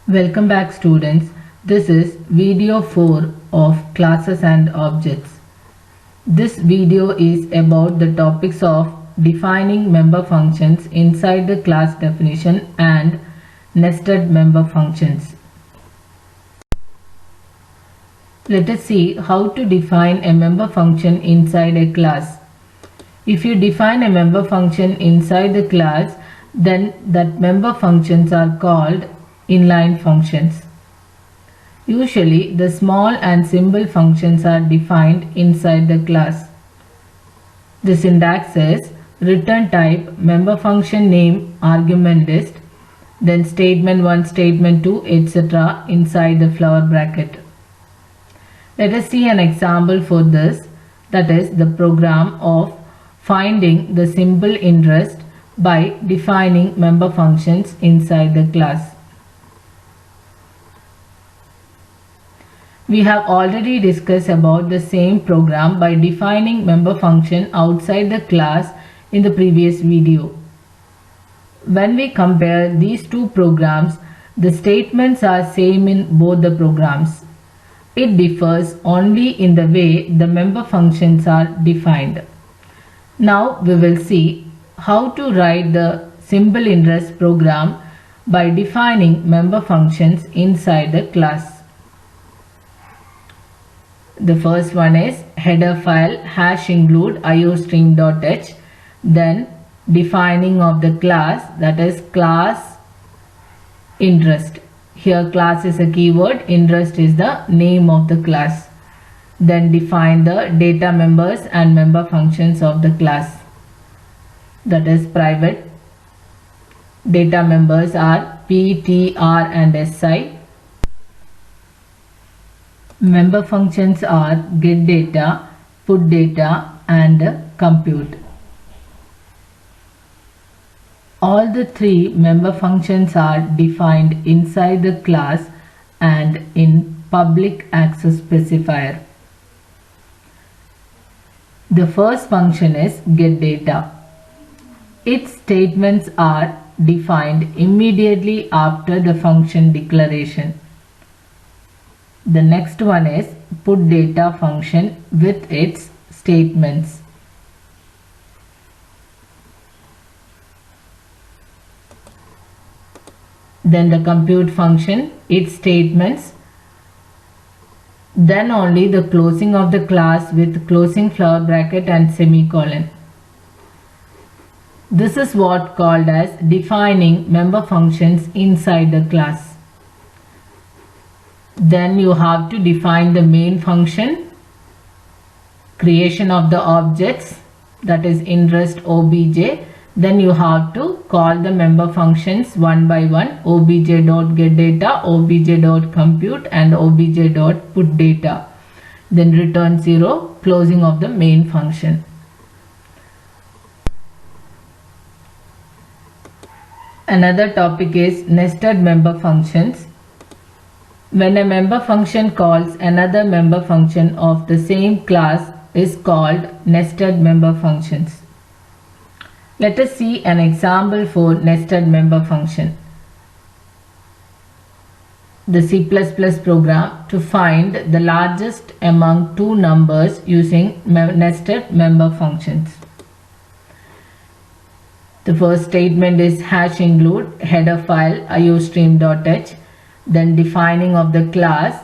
Welcome back students. This is video 4 of classes and objects. This video is about the topics of defining member functions inside the class definition and nested member functions. Let us see how to define a member function inside a class. If you define a member function inside the class, then that member functions are called inline functions. Usually, the small and symbol functions are defined inside the class. The syntax is return type, member function name, argument list, then statement 1, statement 2, etc. inside the flower bracket. Let us see an example for this, that is the program of finding the symbol interest by defining member functions inside the class. We have already discussed about the same program by defining member function outside the class in the previous video. When we compare these two programs, the statements are same in both the programs. It differs only in the way the member functions are defined. Now we will see how to write the symbol interest program by defining member functions inside the class. The first one is header file #include iostream.h, then defining of the class, that is class interest. Here class is a keyword, interest is the name of the class. Then define the data members and member functions of the class, that is private. Data members are P, T, R and SI. Member functions are getData, putData and compute. All the three member functions are defined inside the class and in public access specifier. The first function is getData. Its statements are defined immediately after the function declaration. The next one is putData function with its statements. Then the compute function, its statements. Then only the closing of the class with closing flower bracket and semicolon. This is what called as defining member functions inside the class. Then you have to define the main function, creation of the objects, that is interest obj. Then you have to call the member functions one by one, obj.getData, obj.compute and obj.putData. Then return 0, closing of the main function. Another topic is nested member functions. When a member function calls another member function of the same class is called nested member functions. Let us see an example for nested member function. The C++ program to find the largest among two numbers using nested member functions. The first statement is #include header file iostream.h, then defining of the class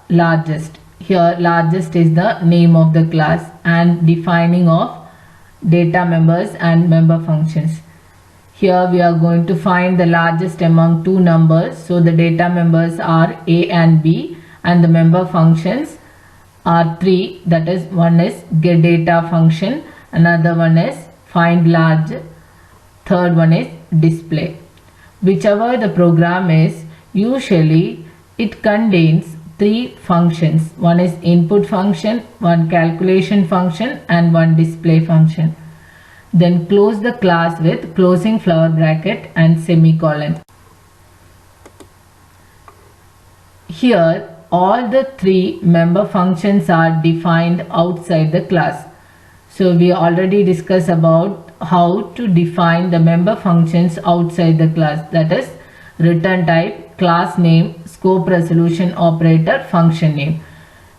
largest. Here largest is the name of the class, and defining of data members and member functions. Here we are going to find the largest among two numbers, so the data members are A and B and the member functions are three, that is one is getData function, another one is find large, third one is display. Whichever the program is, usually it contains three functions. One is input function, one calculation function and one display function. Then close the class with closing flower bracket and semicolon. Here all the three member functions are defined outside the class. So we already discussed about how to define the member functions outside the class, that is return type, class name, scope resolution operator, function name.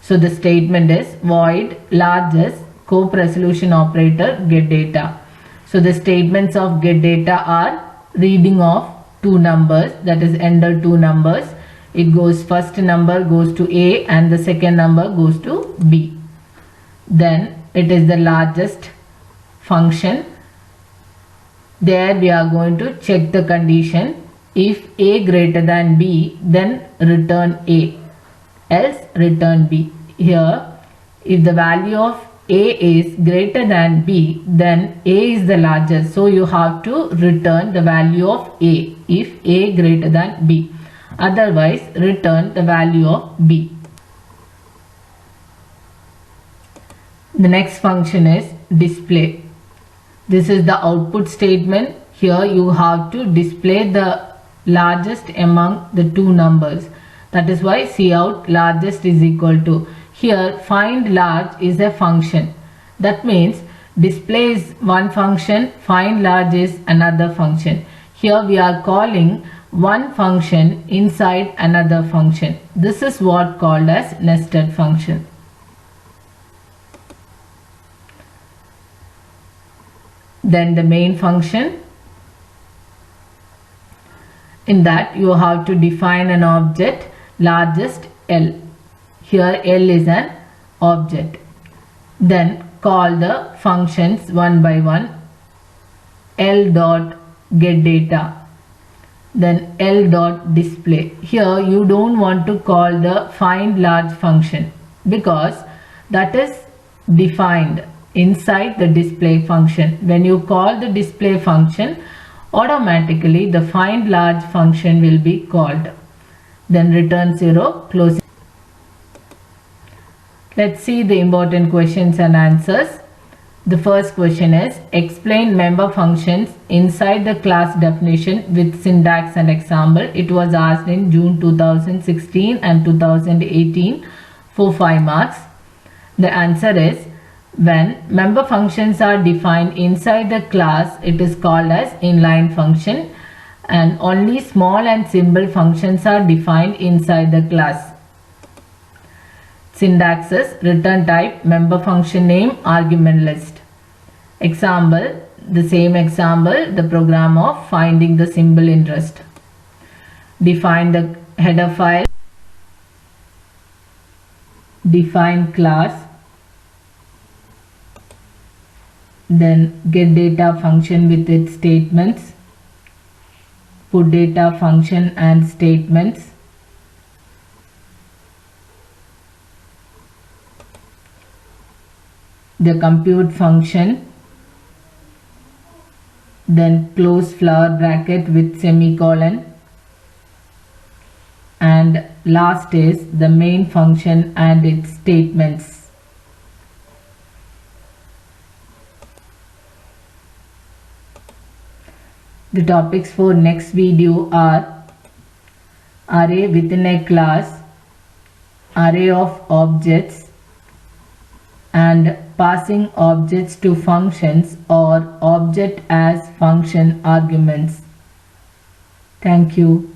So the statement is void largest scope resolution operator get data. So the statements of get data are reading of two numbers, that is enter two numbers. It goes, first number goes to A and the second number goes to B. Then it is the largest function. There we are going to check the condition. If A greater than B, then return A, else return B. Here, if the value of A is greater than B, then A is the largest. So you have to return the value of A if A greater than B. Otherwise, return the value of B. The next function is display. This is the output statement. Here you have to display the largest among the two numbers. That is why cout largest is equal to. Here find large is a function. That means display is one function, find large is another function. Here we are calling one function inside another function. This is what called as nested function. Then the main function. In that you have to define an object largest L. Here L is an object. Then call the functions one by one. L dot get data. Then L dot display. Here you don't want to call the find large function because that is defined inside the display function. When you call the display function, automatically the find large function will be called. Then return 0, close. Let's see the important questions and answers. The first question is explain member functions inside the class definition with syntax and example. It was asked in June 2016 and 2018 for 5 marks. The answer is when member functions are defined inside the class, it is called as inline function, and only small and simple functions are defined inside the class. Syntax is return type, member function name, argument list. Example, the same example, the program of finding the symbol interest. Define the header file, define class, then get data function with its statements, put data function and statements, the compute function, then close flower bracket with semicolon, and last is the main function and its statements. The topics for next video are array within a class, array of objects, and passing objects to functions or object as function arguments. Thank you.